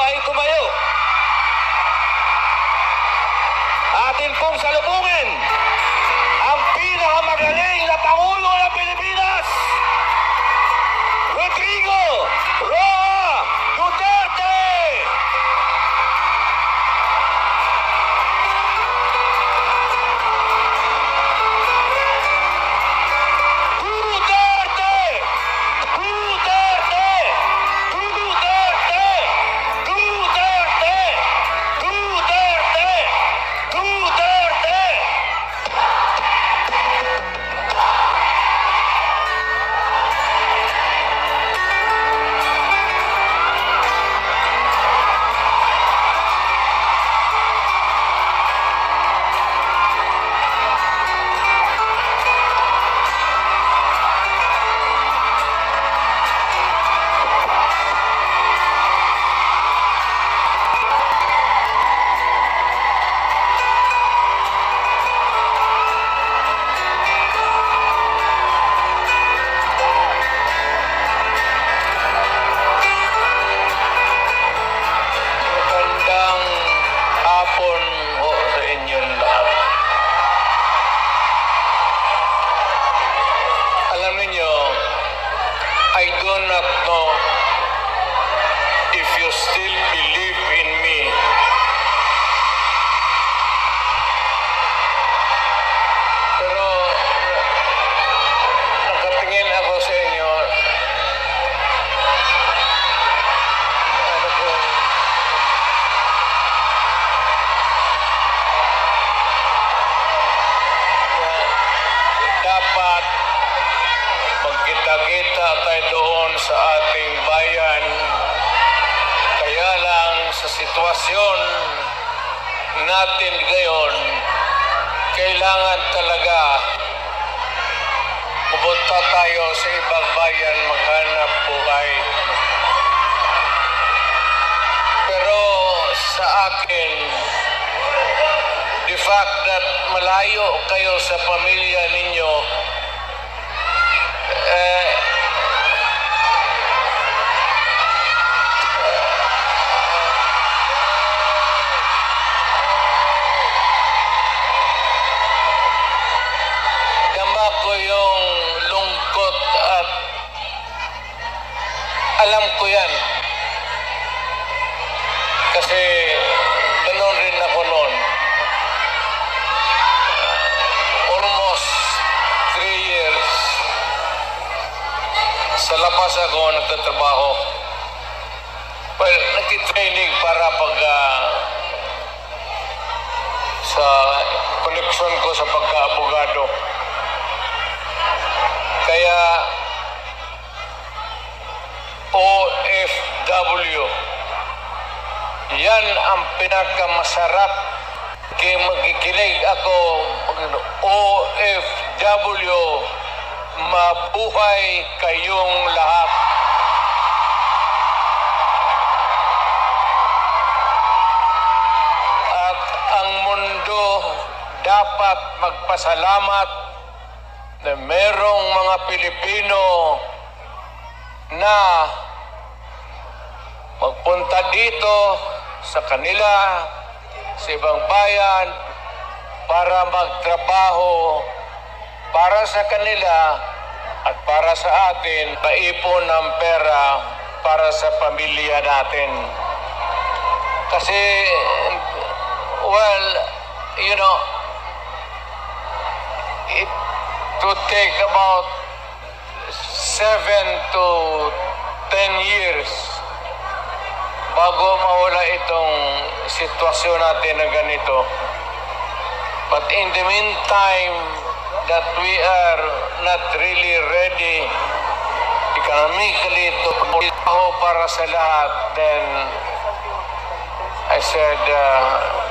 ay tumayo. Atin pong salubungin ang pinakamagaling na Pangulo ng Pilipinas, Rodrigo Roa Duterte! I do not know if you still believe in me. Pero nakatingin ako sa inyo. Ano po? Dapat magkita-kita tayo doon sa ating bayan. Kaya lang sa sitwasyon natin ngayon, kailangan talaga pupunta tayo sa ibang bayan maghanap buhay. Pero sa akin, the fact that malayo kayo sa pamilya ninyo, dama ko yung lungkot at alam ko yan. Kasi ganoon rin ako noon. Almost 3 years sa labas ako nagtatrabaho. Well, nagtitraining para pag sa koneksyon ko sa pagka-abogado. Kaya OFW, yan ang pinakamasarap. Kaya magkikinig ako, OFW, mabuhay kayong lahat. At ang mundo dapat magpasalamat na merong mga Pilipino na magpunta dito sa kanila, sa ibang bayan, para magtrabaho para sa kanila at para sa atin, maipon ng pera para sa pamilya natin. Kasi, well, you know, it would take about 7 to 10 years bago mawala itong sitwasyon natin na ganito. But in the meantime, that we are not really ready economically to trabaho para sa lahat, then I said,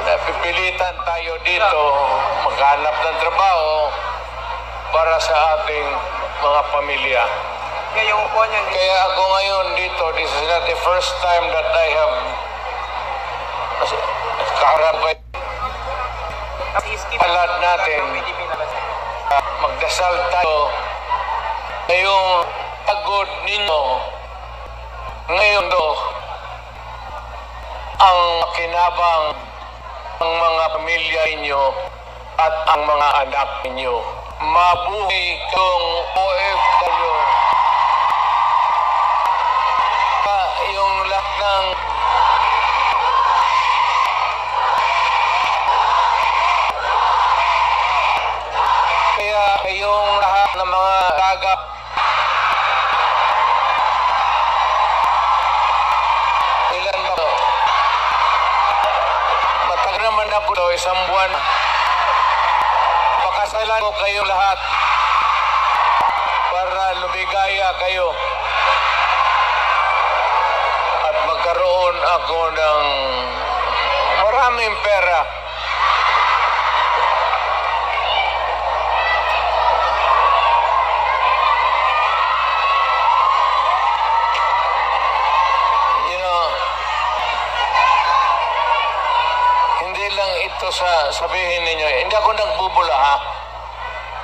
napipilitan tayo dito maghanap ng trabaho para sa ating mga pamilya. Kaya ako ngayon dito, this is not the first time that I have kaharap palad natin. Magdasal tayo na yung pagod ninyo ngayon ang makinabang ang mga pamilya ninyo at ang mga anak ninyo. Mabuhay kayong OFW. Yung lahat ng kaya kayong lahat ng mga taga ilan ba to? Matagal naman ako to, isang buwan. Pakasalan ko kayong lahat para lumigaya kayo at magkaroon ako ng maraming pera. Hindi lang ito sabihin ninyo. Hindi ako nagbubula, ha?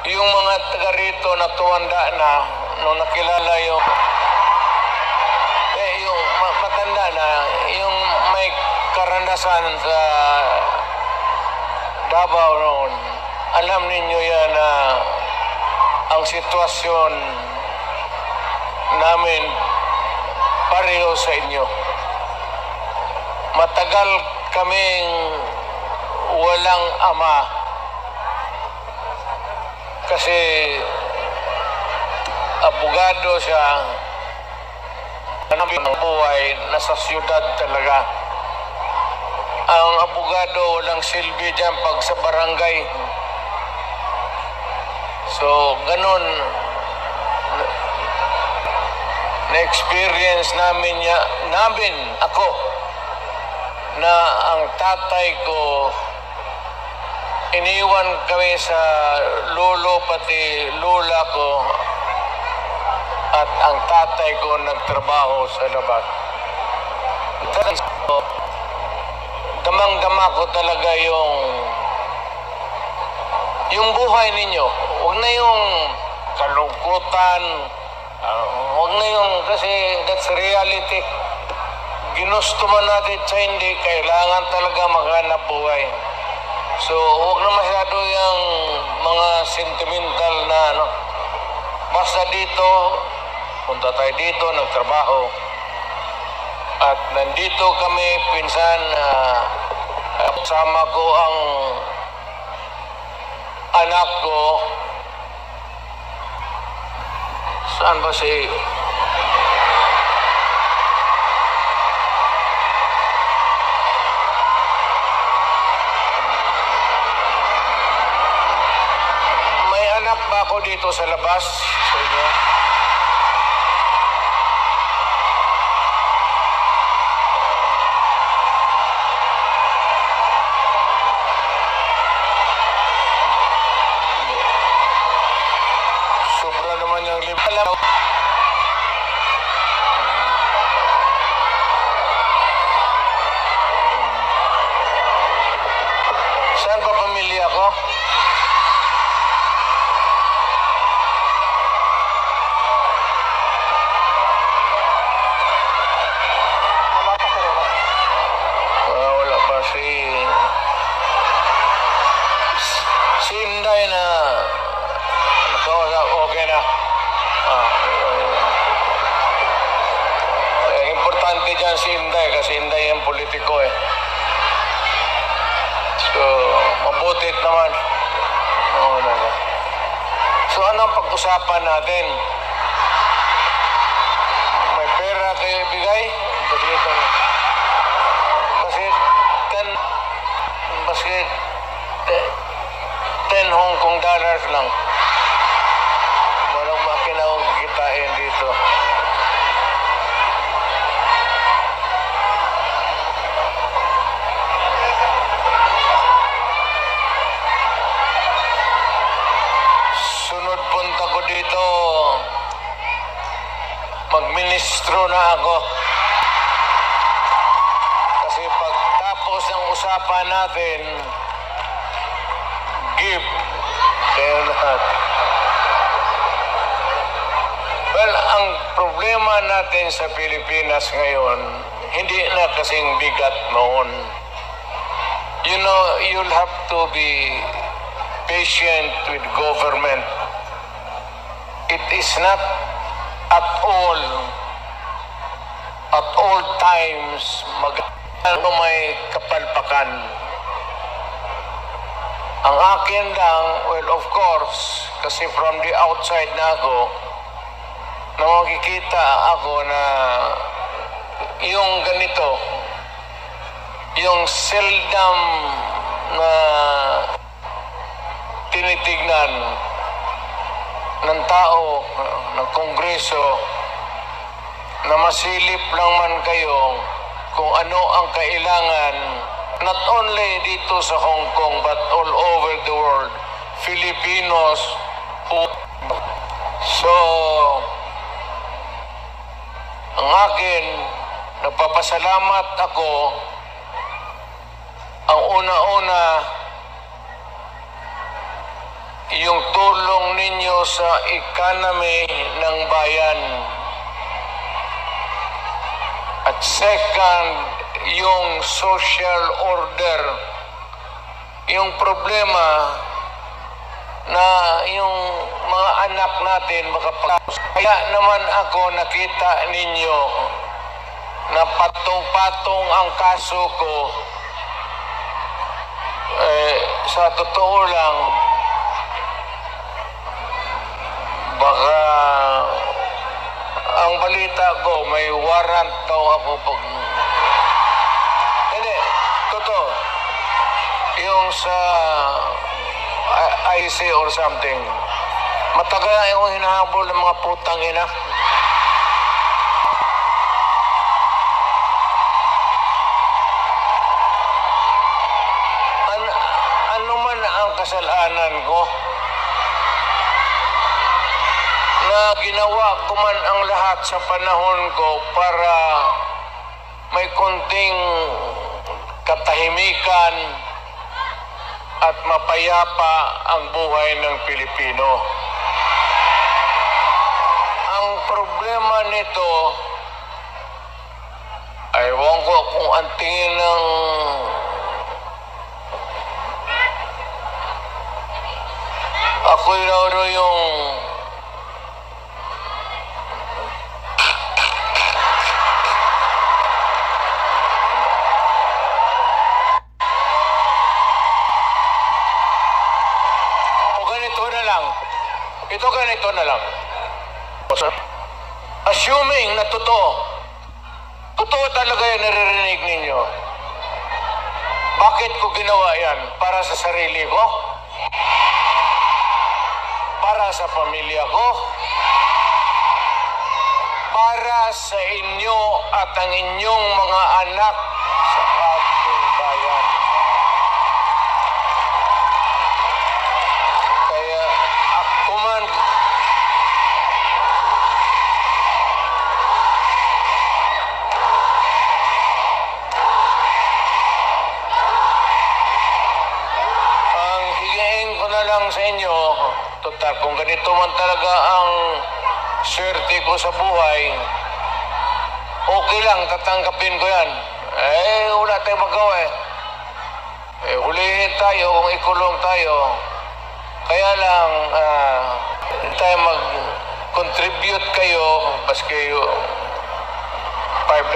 Yung mga taga rito na tuwanda na nung nakilala yung matanda na yung may karanasan sa Davao noon. Alam ninyo yan na ang sitwasyon namin pareho sa inyo. Matagal kaming walang ama kasi abogado siya, hanapin ng buhay, nasa siyudad talaga. Ang abogado walang silbi dyan pag sa barangay. So, ganun na-experience namin, ako, na ang tatay ko, iniwan kami sa lolo pati lola ko at ang tatay ko nagtrabaho sa labas. Damang-dama ko talaga yung buhay ninyo. Huwag na yung kalungkutan, huwag na yung, kasi that's reality. Ginusto man natin sa hindi, kailangan talaga maghanap buhay. So, huwag na masyado yung mga sentimental na ano. Basta dito, punta tayo dito, nagtrabaho. At nandito kami, pinsan, kasama ko ang anak ko. Saan ba si... Anak ba ako dito sa labas sa inyo? Sobra naman yung liba. Saan ba pamilya ko? Si Inday na okay na. Importante dyan si Inday kasi Inday yung politiko eh. So, mabutit naman. So, ano ang pag-usapan natin? May pera kayo ibigay? Basket 10 Hong Kong dollars lang. Walang makina akong kitain dito. Sunod punta ko dito, magministro na ako. Kasi pagtapos ng usapan natin, give kayo lahat. Well, ang problema natin sa Pilipinas ngayon, hindi na kasing bigat noon. You know, you'll have to be patient with government. It is not at all times may kapalpakan. Ang akin lang, well, of course, kasi from the outside na ako, na makikita ako na yung ganito, yung seldom na tinitignan ng tao, ng Kongreso, na masilip lang man kayo kung ano ang kailangan, not only dito sa Hong Kong but all over the world, Filipinos who... So, ang akin, nagpapasalamat ako, ang una-una, yung tulong ninyo sa economy ng bayan. At second, yung social order, yung problema na yung mga anak natin makapagpapos. Kaya naman ako nakita ninyo na patong-patong ang kaso ko. Sa totoo lang, baka ang balita ko, may warrant daw ako pag... Hindi, totoo. Yung sa IC or something. Matagal na yung hinahabol ng mga putang ina. Ano man ang kasalanan ko? Na ginawa ko man ang lahat sa panahon ko para may konting katahimikan at mapayapa ang buhay ng Pilipino. Ang problema nito, ewan ko kung ang tingin ng ako'y raw yung ito ganito na lang. Assuming na totoo talaga yung naririnig ninyo. Bakit ko ginawa yan? Para sa sarili ko? Para sa pamilya ko? Para sa inyo at ang inyong mga anak sa ating bayan. Sa inyo, total, kung ganito man talaga ang swerte ko sa buhay, okay lang, tatanggapin ko yan. Wala tayong magawa hulihin tayo kung ikulong tayo. Kaya lang, tayo mag-contribute kayo, baski $5, $10.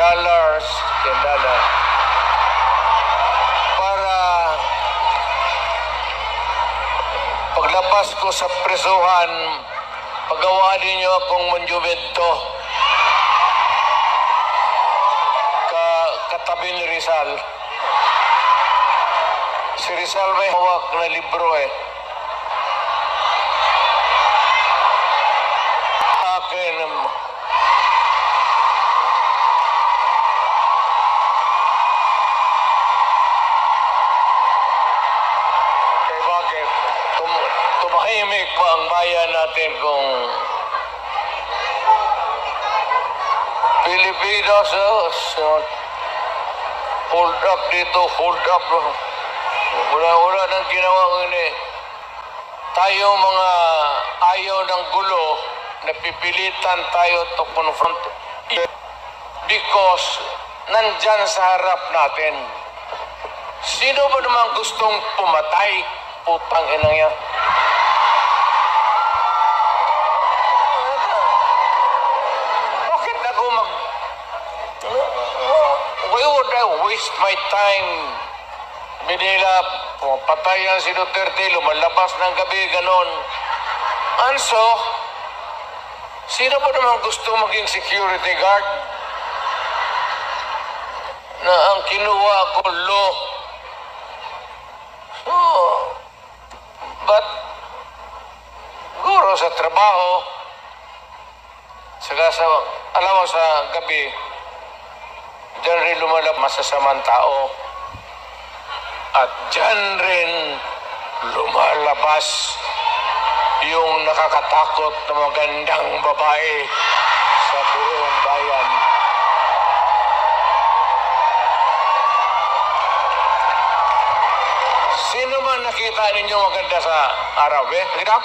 Paglabas ko sa presuhan, paggawa ninyo akong monumento katabi ni Rizal. Si Rizal may hawak na libro Akin tumahimik pa ang bayan natin kung Pilipinas, hold up dito, hold up. Wala nang ginawa ngayon Tayo mga ayaw ng gulo, napipilitan tayo to confront because nandyan sa harap natin. Sino ba naman gustong pumatay? Putang inang yan. Bakit ako why would I waste my time? Manila, pumapatay yan si Duterte, lumalabas ng gabi, ganon. Anso, sino ba naman gusto maging security guard? Na ang kinuha ko law. So, but, guro sa trabaho, saka sa, alam mo sa gabi, dyan rin lumalabas masasamang tao. At dyan rin lumalabas yung nakakatakot na magandang babae sa buong bayan. Sino man nakita ninyo maganda sa araw, eh? Kita?